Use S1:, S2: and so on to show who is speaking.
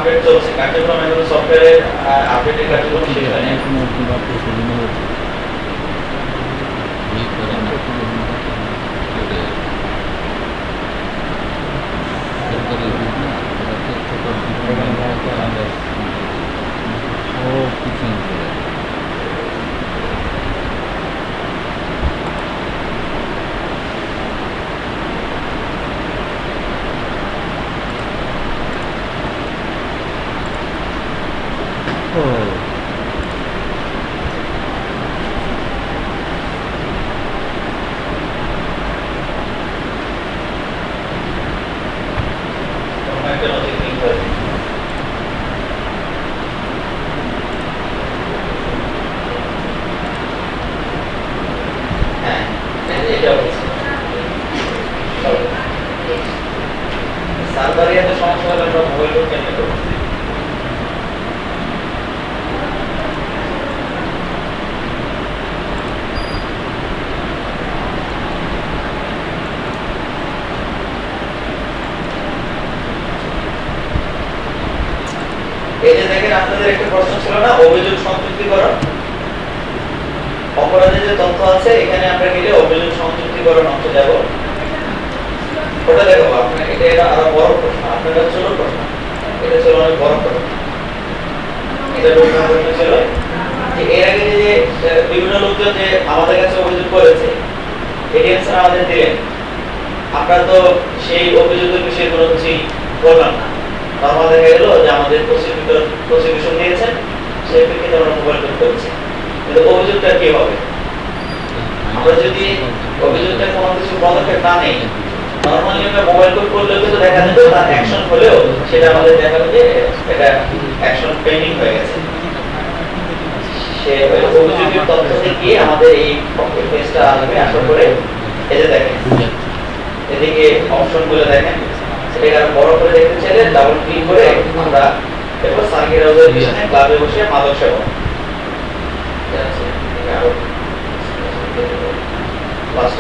S1: Update চলছে, কার্যক্রম এখনো সফটওয়্যারের আপডেটের কার্যক্রম শেষ হয়নি। কোনো একটা নথি লিঙ্ক হয়েছে। হ্যাঁ, এটা হচ্ছে সার্ভারে এত সমস্যা হলে আমরা মোবাইল ফোন কেন করবো? এই যে দেখেন আপনাদের একটা প্রশ্ন ছিল না, অভিযোগ সংযুক্তিকরণ। অপরাধের যে তথ্য আছে এখানে আমরা গেলে অভিযোগ সংযুক্তিকরণ অংশে যাব। ওটা দেখো আপনার এটা আরো বড় প্রশ্ন, আপনার ছোট প্রশ্ন, এটা ছিল অনেক বড় প্রশ্ন। এটা প্রশ্ন ছিল যে এর আগে যে বিভিন্ন লোকজন যে আমাদের কাছে অভিযোগ করেছে, এডিএম স্যার আমাদের দিলেন, আমরা তো সেই অভিযোগের বিষয়ে কোনো কিছুই বললাম না। নরমাল দেখা গেল যে আমাদের প্রসিকিউশন দিয়েছেন, সেই প্রেক্ষিতে আমরা মোবাইল কোড করছি। কিন্তু অভিযোগটা কি হবে? আমরা যদি অভিযোগটা কোনো কিছু পদক্ষেপ না নেই, নরমালি আমরা মোবাইল কোড করলেও কিন্তু দেখা যেত তার অ্যাকশন হলেও সেটা আমাদের দেখাবে যে এটা অ্যাকশন পেন্ডিং হয়ে গেছে। সে অভিযোগের তথ্য দিয়ে আমাদের এই পেজটা আসবে, আসার পরে এই যে দেখেন এদিকে অপশনগুলো দেখেন, সেটাকে আরো বড় করে দেখতে চাইলে ডাবল ক্লিক করে আমরা এরপর সার্কিট হাউসের পিছনে ক্লাবে বসে মাদক সেবন লাস্ট